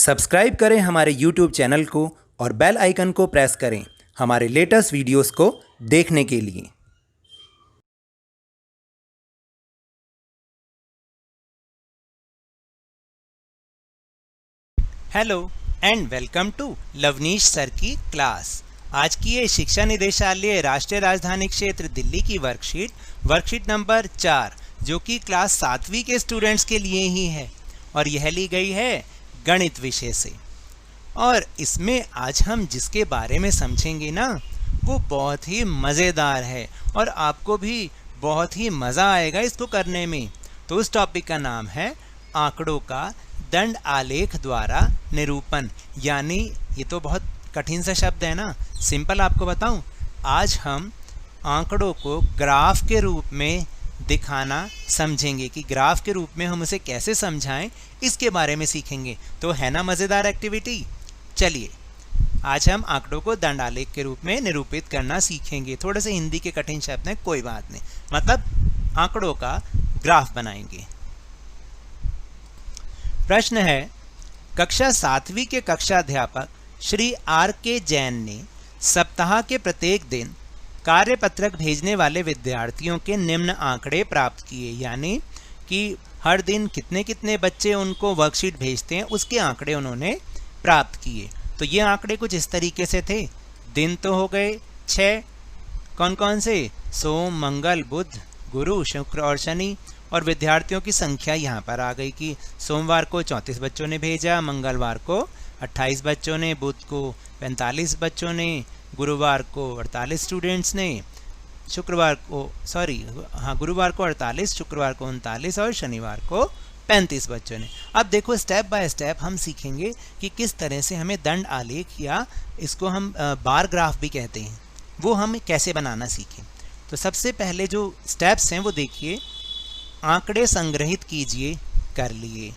Subscribe करें हमारे YouTube channel को और बेल आइकन को प्रेस करें हमारे लेटेस्ट वीडियोस को देखने के लिए। Hello and welcome to Lavneesh sir की क्लास। आज की ये शिक्षा निदेशालय राष्ट्रीय राजधानी क्षेत्र दिल्ली की वर्कशीट नंबर 4 जो कि क्लास 7वीं के स्टूडेंट्स के लिए ही है और यह ली गई है गणित विषय से। और इसमें आज हम जिसके बारे में समझेंगे ना वो बहुत ही मज़ेदार है और आपको भी बहुत ही मज़ा आएगा इसको करने में। तो उस टॉपिक का नाम है आंकड़ों का दंड आलेख द्वारा निरूपण। यानी ये तो बहुत कठिन सा शब्द है ना, सिंपल आपको बताऊं, आज हम आंकड़ों को ग्राफ के रूप में दिखाना समझेंगे कि ग्राफ के रूप में हम उसे कैसे समझाएं, इसके बारे में सीखेंगे। तो है ना मज़ेदार एक्टिविटी। चलिए आज हम आंकड़ों को दंड आलेख के रूप में निरूपित करना सीखेंगे। थोड़े से हिंदी के कठिन शब्द हैं, कोई बात नहीं, मतलब आंकड़ों का ग्राफ बनाएंगे। प्रश्न है, कक्षा 7वीं के कक्षाध्यापक श्री R.K. जैन ने सप्ताह के प्रत्येक दिन कार्यपत्रक भेजने वाले विद्यार्थियों के निम्न आंकड़े प्राप्त किए। यानी कि हर दिन कितने कितने बच्चे उनको वर्कशीट भेजते हैं उसके आंकड़े उन्होंने प्राप्त किए। तो ये आंकड़े कुछ इस तरीके से थे। दिन तो हो गए 6, कौन कौन से, सोम, मंगल, बुध, गुरु, शुक्र और शनि। और विद्यार्थियों की संख्या यहाँ पर आ गई कि सोमवार को 34 बच्चों ने भेजा, मंगलवार को 28 बच्चों ने, बुध को 45 बच्चों ने, गुरुवार को 48 स्टूडेंट्स ने, गुरुवार को 48, शुक्रवार को 39 और शनिवार को 35 बच्चों ने। अब देखो स्टेप बाय स्टेप हम सीखेंगे कि किस तरह से हमें दंड आलेख या इसको हम बार ग्राफ भी कहते हैं वो हम कैसे बनाना सीखें। तो सबसे पहले जो स्टेप्स हैं वो देखिए, आंकड़े संग्रहित कीजिए, कर लिए।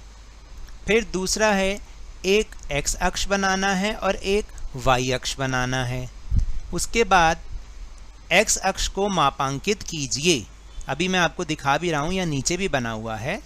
फिर दूसरा है एक एक्स अक्ष बनाना है और एक वाई अक्ष बनाना है। उसके बाद एक्स अक्ष को मापांकित कीजिए। अभी मैं आपको दिखा भी रहा हूँ, या नीचे भी बना हुआ है।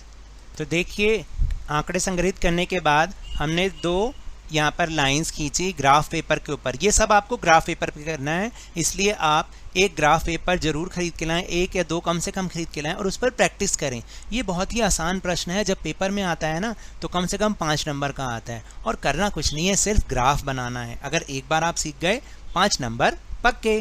तो देखिए आंकड़े संग्रहित करने के बाद हमने 2 यहाँ पर लाइंस खींची ग्राफ पेपर के ऊपर। ये सब आपको ग्राफ पेपर पे करना है, इसलिए आप एक ग्राफ पेपर जरूर खरीद के लाएं, 1 या 2 कम से कम खरीद के लाएं और उस पर प्रैक्टिस करें। ये बहुत ही आसान प्रश्न है, जब पेपर में आता है ना तो कम से कम 5 नंबर का आता है और करना कुछ नहीं है, सिर्फ ग्राफ बनाना है। अगर एक बार आप सीख गए 5 नंबर पक्के।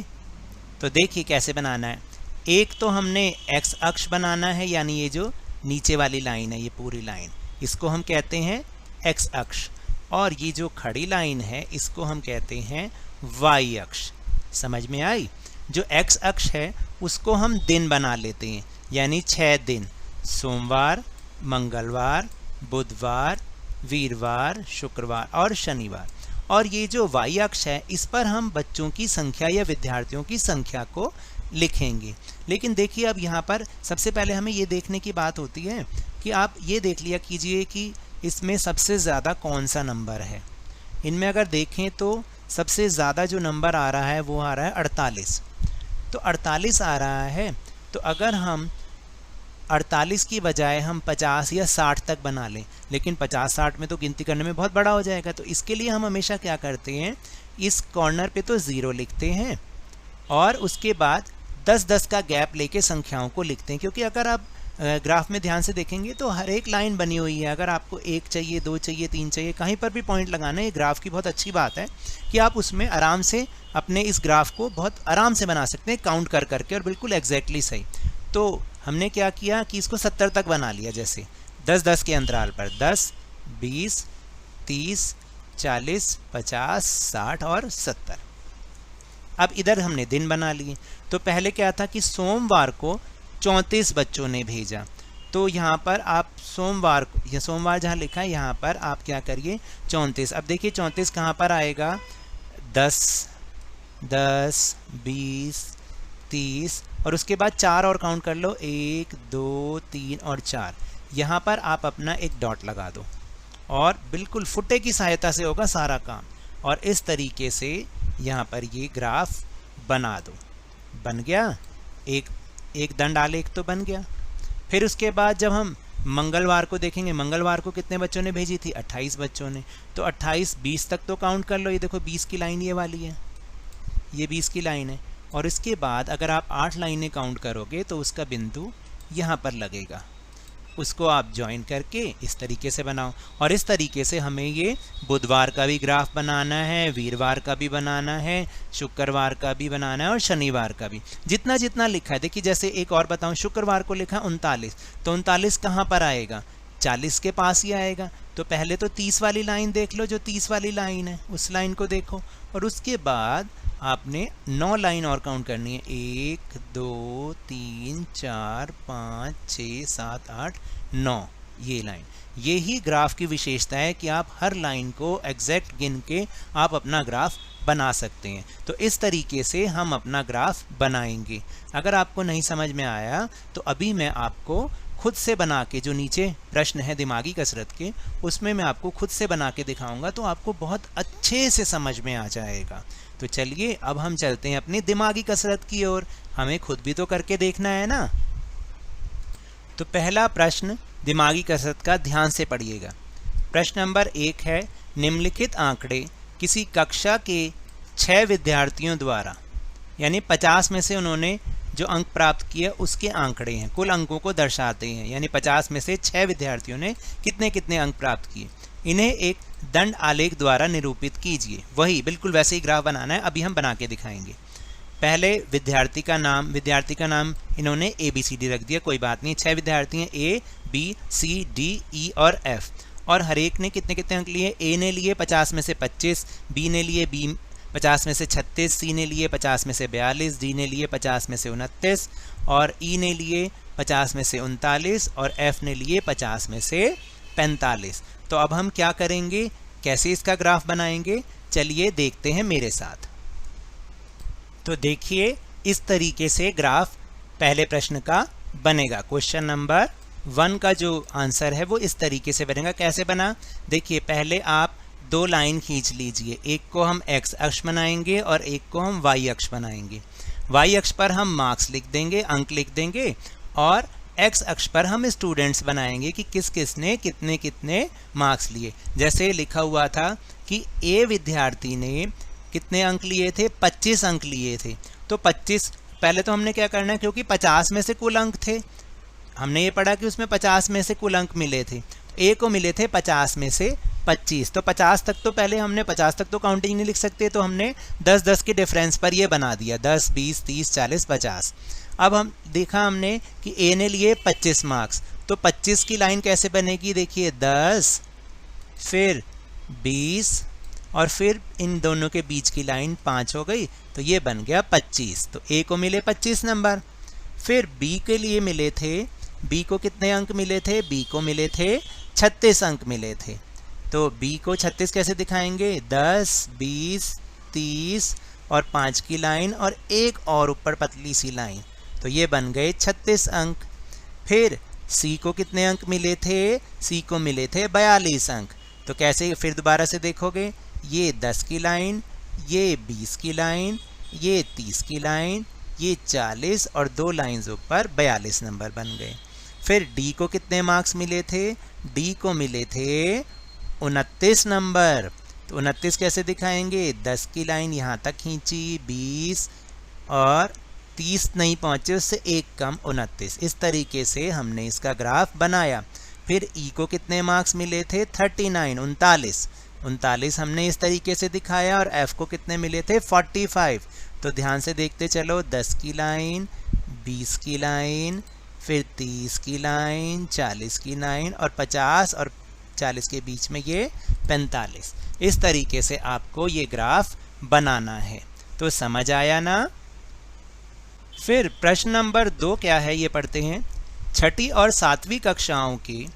तो देखिए कैसे बनाना है। एक तो हमने एक्स अक्ष बनाना है, यानी ये जो नीचे वाली लाइन है, ये पूरी लाइन, इसको हम कहते हैं एक्स अक्ष। और ये जो खड़ी लाइन है इसको हम कहते हैं वाई अक्ष। समझ में आई। जो एक्स अक्ष है उसको हम दिन बना लेते हैं, यानी 6 दिन, सोमवार, मंगलवार, बुधवार, वीरवार, शुक्रवार और शनिवार। और ये जो वाई अक्ष है इस पर हम बच्चों की संख्या या विद्यार्थियों की संख्या को लिखेंगे। लेकिन देखिए अब यहाँ पर सबसे पहले हमें ये देखने की बात होती है कि आप ये देख लिया कीजिए कि इसमें सबसे ज़्यादा कौन सा नंबर है। इनमें अगर देखें तो सबसे ज़्यादा जो नंबर आ रहा है वो आ रहा है 48। तो 48 आ रहा है, तो अगर हम 48 की बजाय हम 50 या 60 तक बना लें, लेकिन 50-60 में तो गिनती करने में बहुत बड़ा हो जाएगा। तो इसके लिए हम हमेशा क्या करते हैं, इस कॉर्नर पे तो 0 लिखते हैं और उसके बाद 10-10 का गैप लेके संख्याओं को लिखते हैं। क्योंकि अगर आप ग्राफ में ध्यान से देखेंगे तो हर एक लाइन बनी हुई है। अगर आपको 1 चाहिए, 2 चाहिए, 3 चाहिए, कहीं पर भी पॉइंट लगाना है, ये ग्राफ की बहुत अच्छी बात है कि आप उसमें आराम से अपने इस ग्राफ को बहुत आराम से बना सकते हैं, काउंट कर करके और बिल्कुल एग्जैक्टली सही। तो हमने क्या किया कि इसको 70 तक बना लिया, जैसे 10-10 के अंतराल पर 10, 20, 30, 40, 50, 60 और 70। अब इधर हमने दिन बना लिए। तो पहले क्या था कि सोमवार को 34 बच्चों ने भेजा। तो यहाँ पर आप सोमवार को, या सोमवार जहाँ लिखा है यहाँ पर आप क्या करिए 34। अब देखिए 34 कहाँ पर आएगा, 10, 10, 20, 30 और उसके बाद 4 और काउंट कर लो, 1, 2, 3 और 4। यहाँ पर आप अपना एक डॉट लगा दो और बिल्कुल फुटे की सहायता से होगा सारा काम। और इस तरीके से यहाँ पर ये ग्राफ बना दो। बन गया, एक दंड आलेख तो बन गया। फिर उसके बाद जब हम मंगलवार को देखेंगे, मंगलवार को कितने बच्चों ने भेजी थी? 28 बच्चों ने। तो 28 20 तक तो काउंट कर लो। ये देखो 20 की लाइन ये वाली है, ये 20 की लाइन है। और इसके बाद अगर आप 8 लाइनें काउंट करोगे तो उसका बिंदु यहाँ पर लगेगा, उसको आप ज्वाइन करके इस तरीके से बनाओ। और इस तरीके से हमें ये बुधवार का भी ग्राफ बनाना है, वीरवार का भी बनाना है, शुक्रवार का भी बनाना है और शनिवार का भी। जितना जितना लिखा है, देखिए जैसे एक और बताऊं, शुक्रवार को लिखा 39, तो 39 कहाँ पर आएगा? 40 के पास ही आएगा। तो पहले तो 30 वाली लाइन देख लो, जो 30 वाली लाइन है उस लाइन को देखो, और उसके बाद आपने 9 लाइन और काउंट करनी है। 1 2 3 4 5 6 7 8 9, ये लाइन। यही ग्राफ की विशेषता है कि आप हर लाइन को एग्जैक्ट गिन के आप अपना ग्राफ बना सकते हैं। तो इस तरीके से हम अपना ग्राफ बनाएंगे। अगर आपको नहीं समझ में आया तो अभी मैं आपको खुद से बना के, जो नीचे प्रश्न है दिमागी कसरत के, उसमें मैं आपको खुद से बना के दिखाऊंगा, तो आपको बहुत अच्छे से समझ में आ जाएगा। तो चलिए अब हम चलते हैं अपनी दिमागी कसरत की ओर। हमें खुद भी तो करके देखना है ना। तो पहला प्रश्न दिमागी कसरत का ध्यान से पढ़िएगा। प्रश्न नंबर 1 है, निम्नलिखित आंकड़े किसी कक्षा के 6 विद्यार्थियों द्वारा, यानी 50 में से उन्होंने जो अंक प्राप्त किए उसके आंकड़े हैं, कुल अंकों को दर्शाते हैं। यानी 50 में से 6 विद्यार्थियों ने कितने कितने अंक प्राप्त किए, इन्हें एक दंड आलेख द्वारा निरूपित कीजिए। वही बिल्कुल वैसे ही ग्राफ बनाना है, अभी हम बना के दिखाएंगे। पहले विद्यार्थी का नाम इन्होंने ABCD रख दिया, कोई बात नहीं। 6 विद्यार्थी हैं, ABCDE और F, और हर एक ने कितने कितने अंक लिए? A ने लिए 50 में से 25, B ने लिए 50 में से 36, C ने लिए 50 में से 42, D ने लिए 50 में से 29 और E ने लिए 50 में से 39 और F ने लिए 50 में से 45। तो अब हम क्या करेंगे, कैसे इसका ग्राफ बनाएंगे, चलिए देखते हैं मेरे साथ। तो देखिए इस तरीके से ग्राफ पहले प्रश्न का बनेगा। क्वेश्चन नंबर 1 का जो आंसर है वो इस तरीके से बनेगा। कैसे बना, देखिए पहले आप 2 लाइन खींच लीजिए, एक को हम x अक्ष बनाएंगे और एक को हम y अक्ष बनाएंगे। y अक्ष पर हम मार्क्स लिख देंगे, अंक लिख देंगे, और x अक्ष पर हम स्टूडेंट्स बनाएंगे कि किस किस ने कितने कितने मार्क्स लिए। जैसे लिखा हुआ था कि A विद्यार्थी ने कितने अंक लिए थे? 25 अंक लिए थे। तो 25 पहले तो हमने क्या करना है, क्योंकि 50 में से कुल अंक थे, हमने ये पढ़ा कि उसमें 50 में से कुल अंक मिले थे। A को मिले थे 50 में से 25, तो 50 तक तो पहले हमने 50 तक तो काउंटिंग नहीं लिख सकते, तो हमने 10-10 के डिफरेंस पर ये बना दिया, 10 20 30 40 50। अब हम देखा हमने कि A ने लिए 25 मार्क्स, तो 25 की लाइन कैसे बनेगी, देखिए 10 फिर 20 और फिर इन दोनों के बीच की लाइन 5 हो गई, तो ये बन गया 25। तो A को मिले 25 नंबर। फिर B के लिए मिले थे, B को कितने अंक मिले थे? B को मिले थे 36 अंक मिले थे। तो B को 36 कैसे दिखाएंगे? 10 20 30 और 5 की लाइन और एक और ऊपर पतली सी लाइन, तो ये बन गए 36 अंक। फिर C को कितने अंक मिले थे? C को मिले थे 42 अंक। तो कैसे, फिर दोबारा से देखोगे, ये 10 की लाइन, ये 20 की लाइन, ये 30 की लाइन, ये 40 और 2 लाइंस ऊपर 42 नंबर बन गए। फिर D को कितने मार्क्स मिले थे? D को मिले थे 29 नंबर। तो 29 कैसे दिखाएंगे? 10 की लाइन यहाँ तक खींची, 20 और 30 नहीं पहुँचे, उससे एक कम 29। इस तरीके से हमने इसका ग्राफ बनाया। फिर E को कितने मार्क्स मिले थे? 39 39 हमने इस तरीके से दिखाया। और F को कितने मिले थे? 45। तो ध्यान से देखते चलो, 10 की लाइन, 20 की लाइन, फिर 30 की लाइन, 40 की लाइन और 50 और 40 के बीच में ये 45। इस तरीके से आपको ये ग्राफ बनाना है। तो समझ आया ना? फिर प्रश्न नंबर 2 क्या है, ये पढ़ते हैं। 6ठी और 7वीं कक्षाओं के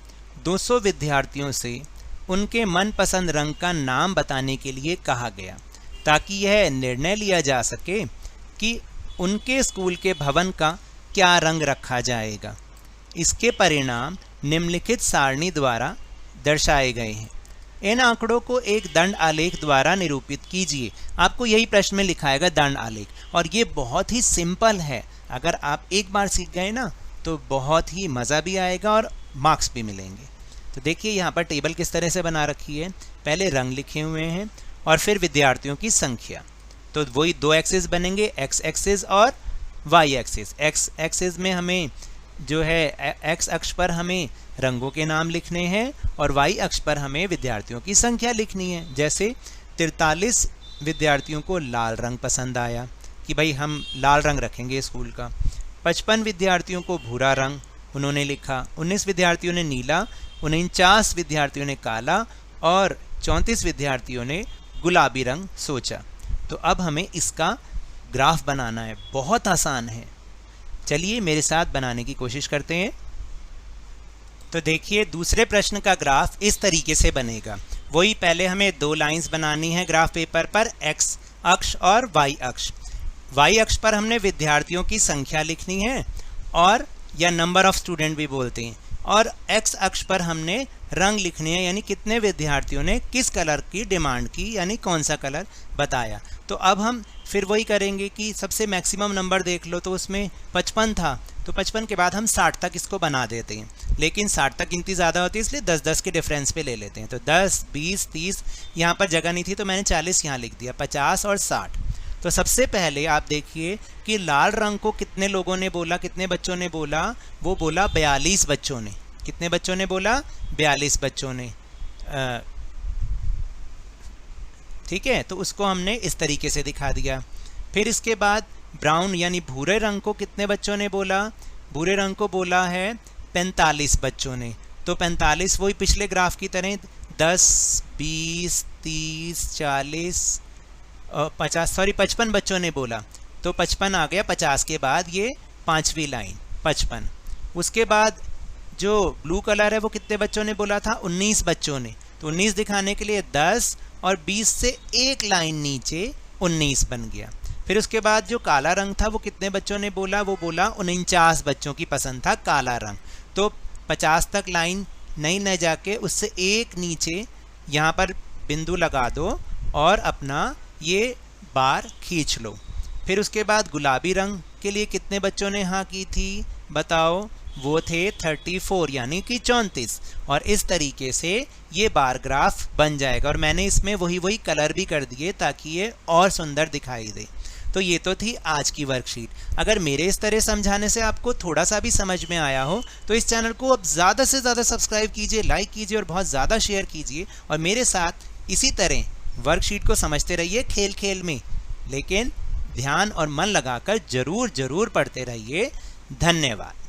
200 विद्यार्थियों से उनके मनपसंद रंग का नाम बताने के लिए कहा गया, ताकि यह निर्णय लिया जा सके कि उनके स्कूल के भवन का क्या रंग रखा जाएगा। इसके परिणाम निम्नलिखित सारणी द्वारा दर्शाए गए हैं। इन आंकड़ों को एक दंड आलेख द्वारा निरूपित कीजिए। आपको यही प्रश्न में लिखाएगा दंड आलेख, और ये बहुत ही सिंपल है। अगर आप एक बार सीख गए ना तो बहुत ही मज़ा भी आएगा और मार्क्स भी मिलेंगे। तो देखिए यहाँ पर टेबल किस तरह से बना रखी है, पहले रंग लिखे हुए हैं और फिर विद्यार्थियों की संख्या। तो वही दो एक्सिस बनेंगे, एक्स एक्सिस और वाई एक्सिस। एक्स एक्सिस में हमें जो है एक्स अक्ष पर हमें रंगों के नाम लिखने हैं और वाई अक्ष पर हमें विद्यार्थियों की संख्या लिखनी है। जैसे 43 विद्यार्थियों को लाल रंग पसंद आया कि भाई हम लाल रंग रखेंगे स्कूल का। 55 विद्यार्थियों को भूरा रंग उन्होंने लिखा, 19 विद्यार्थियों ने नीला, 49 विद्यार्थियों ने काला और 34 विद्यार्थियों ने गुलाबी रंग सोचा। तो अब हमें इसका ग्राफ बनाना है, बहुत आसान है। चलिए मेरे साथ बनाने की कोशिश करते हैं। तो देखिए दूसरे प्रश्न का ग्राफ इस तरीके से बनेगा। वही पहले हमें दो लाइंस बनानी है ग्राफ पेपर पर, एक्स अक्ष और वाई अक्ष। वाई अक्ष पर हमने विद्यार्थियों की संख्या लिखनी है और या नंबर ऑफ स्टूडेंट भी बोलते हैं, और एक्स अक्ष पर हमने रंग लिखने हैं, यानी कितने विद्यार्थियों ने किस कलर की डिमांड की, यानी कौन सा कलर बताया। तो अब हम फिर वही करेंगे कि सबसे मैक्सिमम नंबर देख लो, तो उसमें 55 था, तो 55 के बाद हम 60 तक इसको बना देते हैं। लेकिन 60 तक गिनती ज़्यादा होती है, इसलिए 10-10 के डिफरेंस पे ले लेते हैं। तो 10, 20, 30, यहाँ पर जगह नहीं थी तो मैंने 40 यहाँ लिख दिया, 50 और 60। तो सबसे पहले आप देखिए कि लाल रंग को कितने लोगों ने बोला, कितने बच्चों ने बोला, वो बोला 42 बच्चों ने। कितने बच्चों ने बोला? 42 बच्चों ने। ठीक है, तो उसको हमने इस तरीके से दिखा दिया। फिर इसके बाद ब्राउन यानी भूरे रंग को कितने बच्चों ने बोला? भूरे रंग को बोला है 45 बच्चों ने। तो 45 वही पिछले ग्राफ की तरह 10, 20, 30, 40, 55 बच्चों ने बोला, तो 55 आ गया। 50 के बाद ये पांचवी लाइन 55। उसके बाद जो ब्लू कलर है वो कितने बच्चों ने बोला था? 19 बच्चों ने। तो 19 दिखाने के लिए 10 और 20 से एक लाइन नीचे 19 बन गया। फिर उसके बाद जो काला रंग था वो कितने बच्चों ने बोला? वो बोला 49 बच्चों की पसंद था काला रंग। तो 50 तक लाइन नहीं न जाके उससे एक नीचे यहाँ पर बिंदु लगा दो और अपना ये बार खींच लो। फिर उसके बाद गुलाबी रंग के लिए कितने बच्चों ने हाँ की थी बताओ? वो थे 34 यानी कि 34। और इस तरीके से ये बार ग्राफ बन जाएगा और मैंने इसमें वही कलर भी कर दिए ताकि ये और सुंदर दिखाई दे। तो ये तो थी आज की वर्कशीट। अगर मेरे इस तरह समझाने से आपको थोड़ा सा भी समझ में आया हो तो इस चैनल को अब ज़्यादा से ज़्यादा सब्सक्राइब कीजिए, लाइक कीजिए और बहुत ज़्यादा शेयर कीजिए। और मेरे साथ इसी तरह वर्कशीट को समझते रहिए खेल खेल में, लेकिन ध्यान और मन लगाकर जरूर पढ़ते रहिए। धन्यवाद।